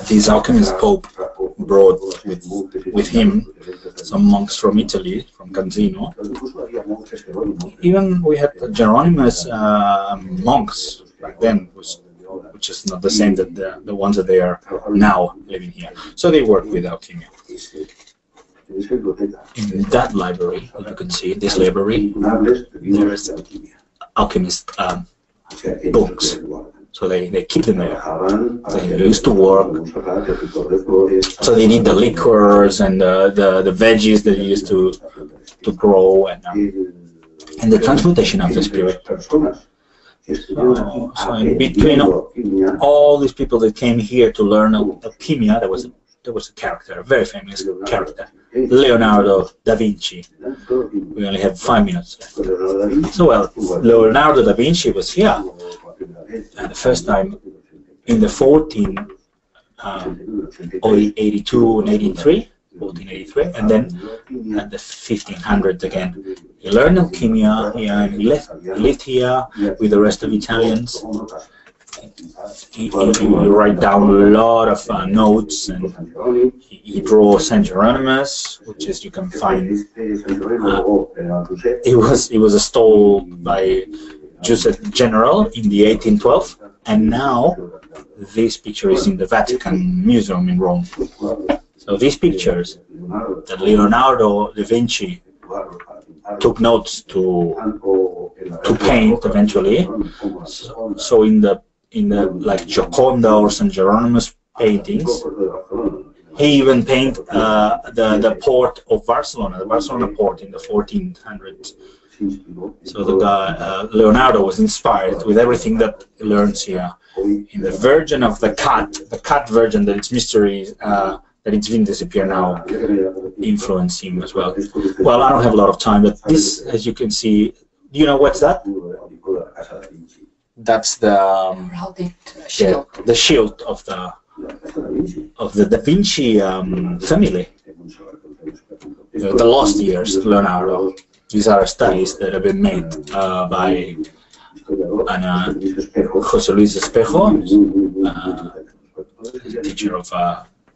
This alchemist Pope brought with him some monks from Italy, from Canzino. Even we had Geronimus monks back then, which is not the same that the ones that they are now living here. So they work with alchemy. In that library, as you can see, this library, there is alchemist books. So they keep them there. They used to work. So they need the liquors and the veggies that they used to grow, and the transmutation of the spirit. So in between all these people that came here to learn alchemia, there was a character, a very famous character, Leonardo da Vinci. We only have 5 minutes left. So well, Leonardo da Vinci was here the first time in the 1482 and 1483, and then at the 1500s again. He learned alchemia here, and he lived here with the rest of Italians. He write down a lot of notes, and he drew Saint Geronimus, which is, you can find, it was installed by Joseph General in the 1812, And now this picture is in the Vatican Museum in Rome. So these pictures that Leonardo da Vinci took notes to paint eventually. So in the like Gioconda or San Jerónimo's paintings, he even painted the port of Barcelona, the Barcelona port in the 1400s. So the guy, Leonardo, was inspired with everything that he learns here. In the Virgin of the cat Virgin, that its mystery, that it's been disappeared now, influenced him as well. Well, I don't have a lot of time, but this, as you can see, do you know what's that? That's the shield of the Da Vinci family. The lost years, Leonardo. These are studies that have been made by José Luis Espejo, teacher of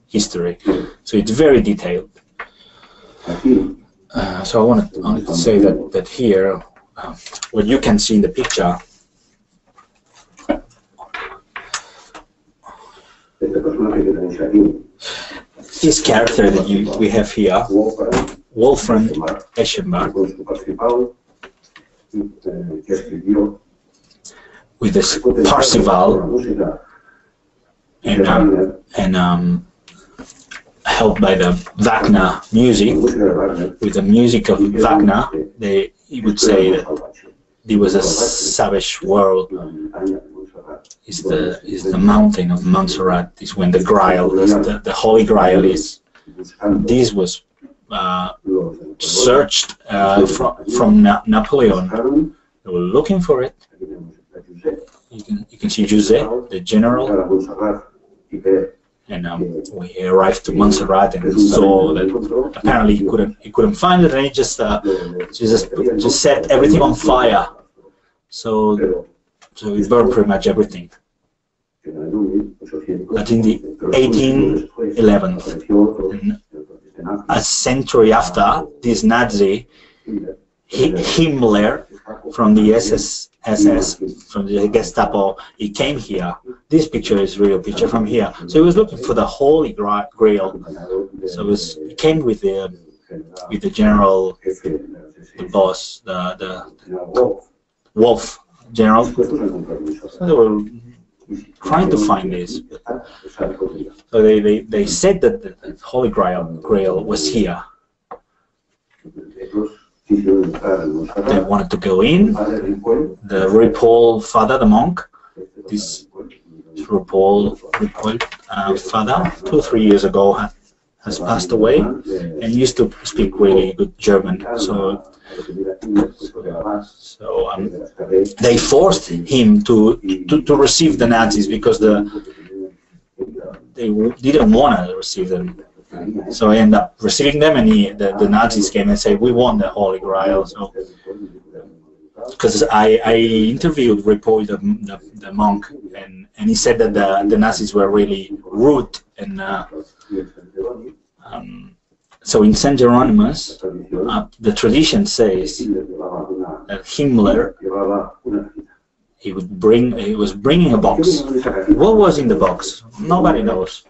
history. So it's very detailed. So I wanted to say that here, what you can see in the picture, this character that we have here, Wolfram Eschenbach, with this Parzival, and helped by the Wagner music. With the music of Wagner, he would say that there was a savage world. Is the mountain of Montserrat, is when the Grail, the Holy Grail is. This was searched from Napoleon. They were looking for it. You can see José, the general, and we arrived to Montserrat and saw that apparently he couldn't find it, and he just set everything on fire. So it burned pretty much everything. But in the 1811, a century after, this Nazi, Himmler, from the SS, from the Gestapo, he came here. This picture is a real picture from here. So he was looking for the Holy Grail. So he came with the general, the boss, the Wolf general. So they were trying to find this. So they said that the Holy Grail was here. They wanted to go in. The Ripoll father, the monk, this Ripoll father, 2 or 3 years ago has passed away, and used to speak really good German. So they forced him to receive the Nazis because they didn't want to receive them. So I ended up receiving them, and the Nazis came and said, "We want the Holy Grail." So, because I interviewed Ripoll, the monk, and he said that the Nazis were really rude, and so in St. Jerónimo's, the tradition says that Himmler, he was bringing a box. What was in the box? Nobody knows.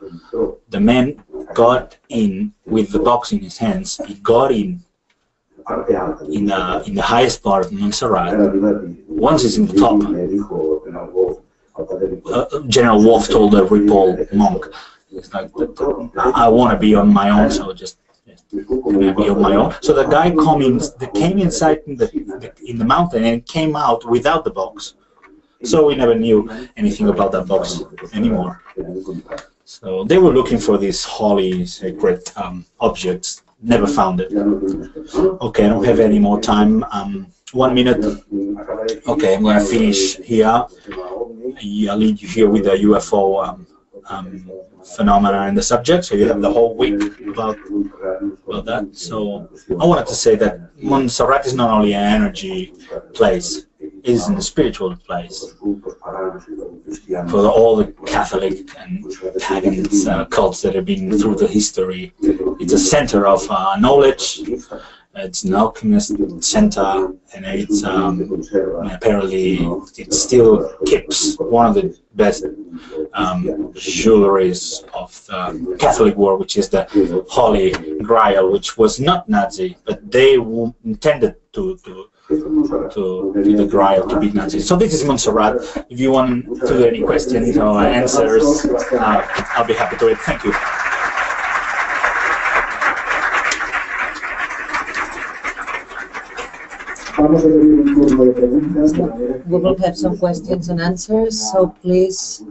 The man got in with the box in his hands. He got in the highest part of Montserrat. Once he's in the top, General Wolf told the Ripoll monk, "It's like, I want to be on my own, so just be on my own." So the guy came inside in the mountain and came out without the box. So we never knew anything about that box anymore. So they were looking for these holy, sacred objects. Never found it. Okay, I don't have any more time. 1 minute. Okay, I'm going to finish here. I'll lead you here with the UFO phenomena and the subject, so you have the whole week about that. So I wanted to say that Montserrat is not only an energy place, it is a spiritual place for all the Catholic and pagan cults that have been through the history. It's a center of knowledge. It's an alchemist center, and it's apparently it still keeps one of the best jewelries of the Catholic world, which is the Holy Grail, which was not Nazi, but they intended to the Grail to be Nazi. So this is Montserrat. If you want to do any questions or answers, I'll be happy to it. Thank you. We will have some questions and answers, so please,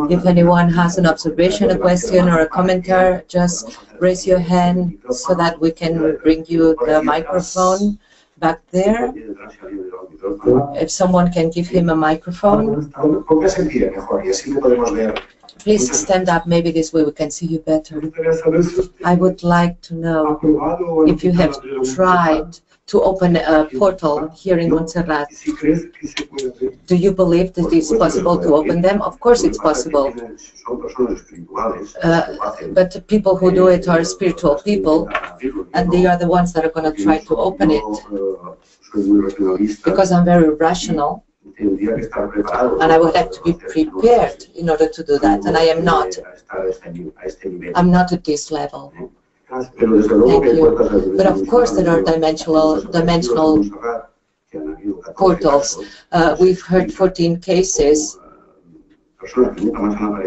if anyone has an observation, a question, or a commentary, just raise your hand so that we can bring you the microphone back there. If someone can give him a microphone. Please stand up, maybe this way we can see you better. I would like to know if you have tried to open a portal here in Montserrat. Do you believe that it's possible to open them? Of course it's possible. But the people who do it are spiritual people, and they are the ones that are going to try to open it. Because I'm very rational, and I would have to be prepared in order to do that, and I am not. I'm not at this level. Thank you. But of course there are dimensional portals. We've heard 14 cases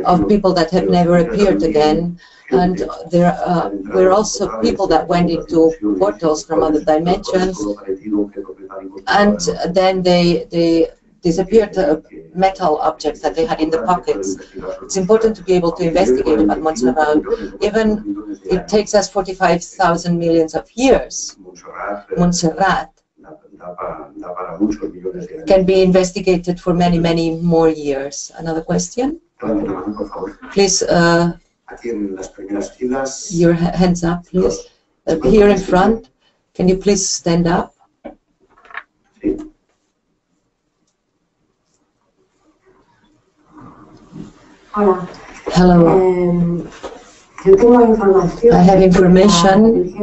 of people that have never appeared again, and there were also people that went into portals from other dimensions, and then they disappeared metal objects that they had in the pockets. It's important to be able to investigate about Montserrat. Even it takes us 45,000 millions of years. Montserrat can be investigated for many, many more years. Another question? Please, your hands up, please. Here in front, can you please stand up? Hello. I have information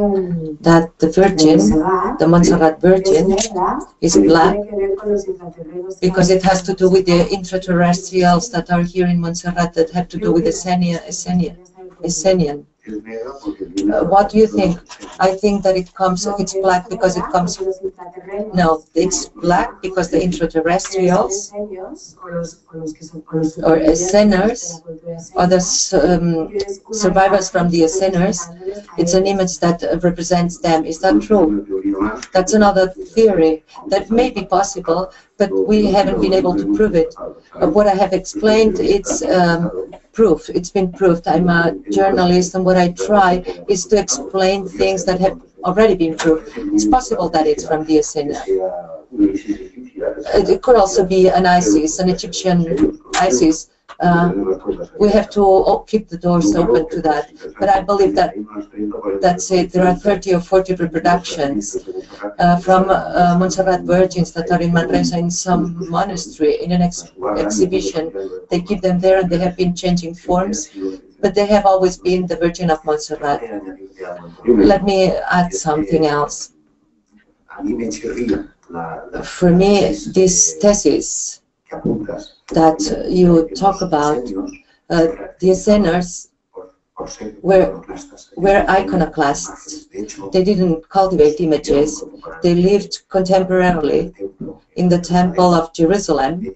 that the Virgin, the Montserrat Virgin, is black because it has to do with the extraterrestrials that are here in Montserrat that have to do with Essenian. What do you think? I think that it's black because it comes, no, it's black because the extraterrestrials or Esseners or the survivors from the Esseners, it's an image that represents them. Is that true? That's another theory that may be possible, but we haven't been able to prove it. What I have explained, it's proof. It's been proved. I'm a journalist, and what I try is to explain things that have already been proved. It's possible that it's from the Essena. It could also be an ISIS, an Egyptian ISIS. We have to keep the doors open to that. But I believe that that's it. There are 30 or 40 reproductions from Montserrat Virgins that are in Manresa in some monastery in an exhibition. They keep them there, and they have been changing forms, but they have always been the Virgin of Montserrat. Let me add something else. For me, this thesis that you talk about, the Esseners were iconoclasts. They didn't cultivate images. They lived contemporarily in the Temple of Jerusalem,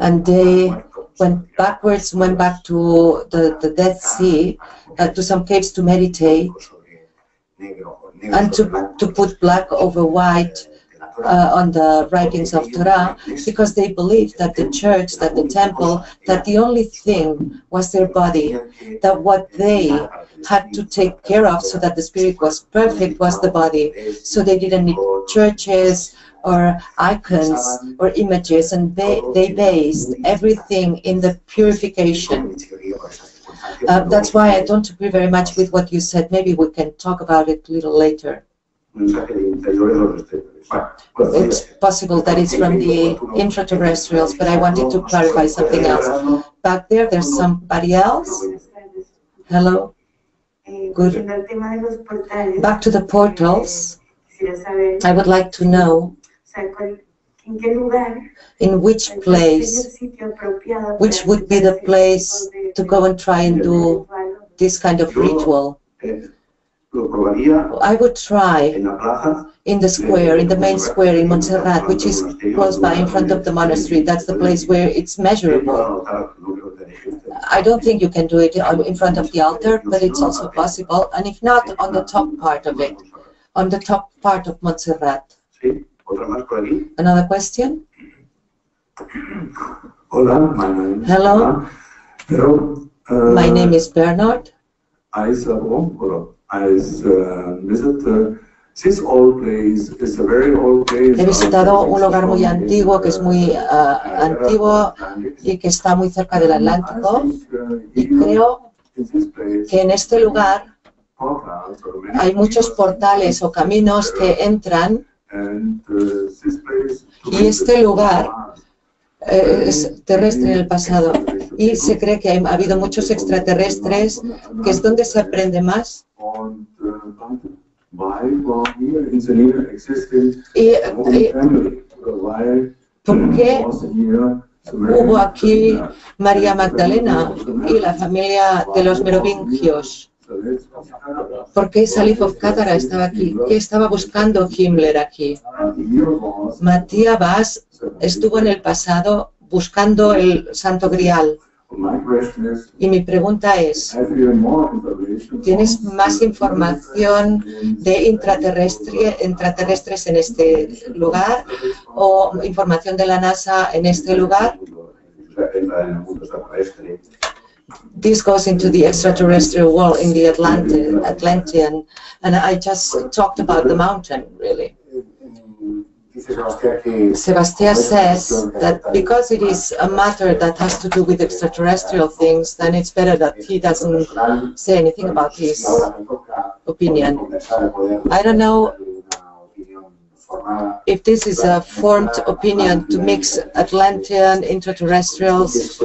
and they went backwards, went back to the Dead Sea, to some caves to meditate, and to put black over white on the writings of Torah, because they believed that the church, that the temple, that the only thing was their body, that what they had to take care of so that the spirit was perfect was the body. So they didn't need churches or icons or images, and they based everything in the purification. That's why I don't agree very much with what you said. Maybe we can talk about it a little later. It's possible that it's from the extraterrestrials, but I wanted to clarify something else. Back there, there's somebody else. Hello. Good. Back to the portals. I would like to know in which place, which would be the place to go and try and do this kind of ritual. I would try in the square, in the main square in Montserrat, which is close by in front of the monastery. That's the place where it's measurable. I don't think you can do it in front of the altar, but it's also possible. And if not, on the top part of it, on the top part of Montserrat. Another question? Hello. My name is Bernard. He visitado un lugar muy antiguo, que es muy antiguo y que está muy cerca del Atlántico, y creo que en este lugar hay muchos portales o caminos que entran, y este lugar es terrestre en el pasado, y se cree que ha habido muchos extraterrestres, que es donde se aprende más. ¿Y por qué hubo aquí María Magdalena y la familia de los merovingios? ¿Por qué Salif of Qatar estaba aquí? ¿Qué estaba buscando Himmler aquí? Matías estuvo en el pasado buscando el Santo Grial. Y mi pregunta es, ¿tienes más información de intraterrestres en este lugar o información de la NASA en este lugar? This goes into the extraterrestrial world in the Atlantean, and I just talked about the mountain, really. Sebastià says that because it is a matter that has to do with extraterrestrial things, then it's better that he doesn't say anything about his opinion. I don't know if this is a formed opinion to mix Atlantean, extraterrestrials.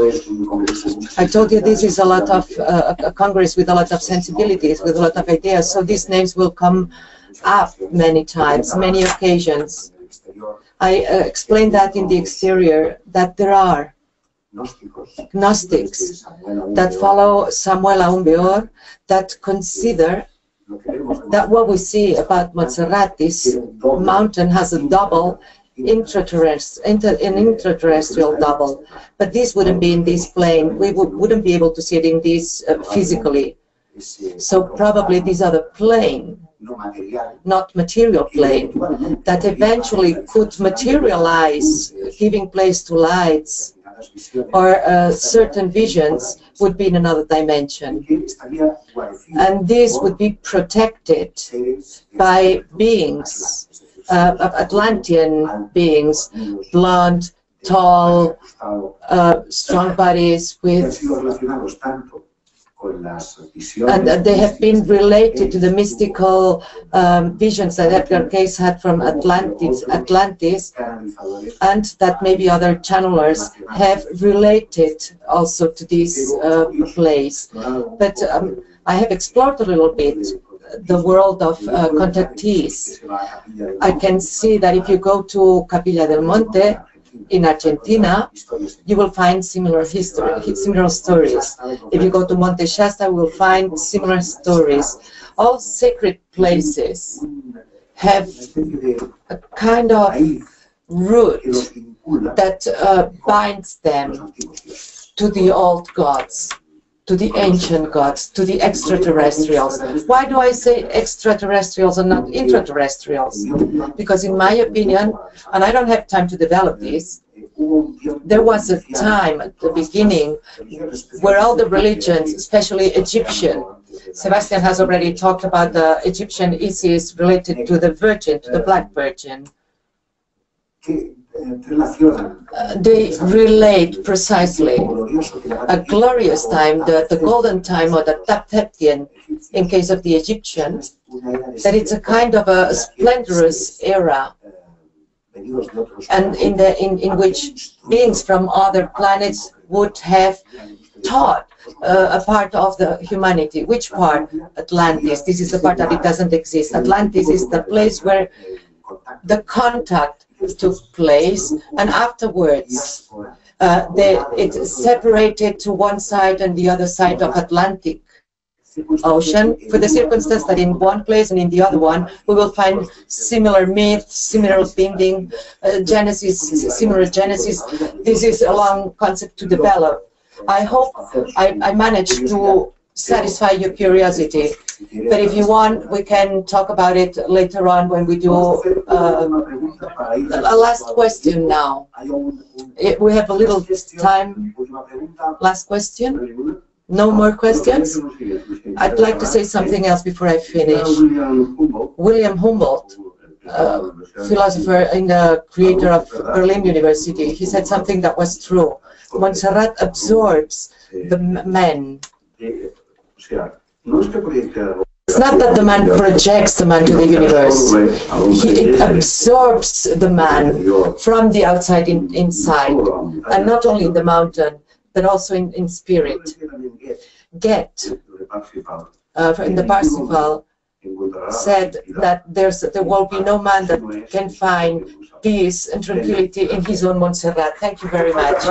I told you this is a lot of a congress with a lot of sensibilities, with a lot of ideas, so these names will come up many times, many occasions. I explained that in the exterior, that there are Gnostics that follow Samuel Aumbeor, that consider that what we see about Montserrat, this mountain has a double intraterrestrial double, but this wouldn't be in this plane. We wouldn't be able to see it in this physically. So probably these are the plane, not material plane, that eventually could materialize, giving place to lights, or certain visions would be in another dimension. And this would be protected by beings, Atlantean beings, blonde, tall, strong bodies with... And they have been related to the mystical visions that Edgar Cayce had from Atlantis, and that maybe other channelers have related also to this place. But I have explored a little bit the world of contactees. I can see that if you go to Capilla del Monte, in Argentina, you will find similar stories. If you go to Monte Shasta, you will find similar stories. All sacred places have a kind of root that binds them to the old gods, to the ancient gods, to the extraterrestrials. Why do I say extraterrestrials and not intraterrestrials? Because in my opinion, and I don't have time to develop this, there was a time at the beginning where all the religions, especially Egyptian, Sebastian has already talked about the Egyptian Isis related to the Virgin, to the Black Virgin. They relate precisely a glorious time, the golden time, or the Tapteptian in case of the Egyptians, that it's a kind of a splendorous era, and in which beings from other planets would have taught a part of the humanity. Which part? Atlantis. This is the part that it doesn't exist. Atlantis is the place where the contact took place, and afterwards it's separated to one side and the other side of Atlantic Ocean, for the circumstance that in one place and in the other one we will find similar myths, similar binding, genesis, similar genesis. This is a long concept to develop. I hope I managed to satisfy your curiosity, but if you want we can talk about it later on when we do a last question now. We have a little time. Last question? No more questions? I'd like to say something else before I finish. William Humboldt, philosopher and creator of Berlin University, he said something that was true. Montserrat absorbs the man. It's not that the man projects the man to the universe. It absorbs the man from the outside inside, and not only in the mountain, but also in spirit. Get, in the Parsifal, said that there will be no man that can find peace and tranquility in his own Montserrat. Thank you very much.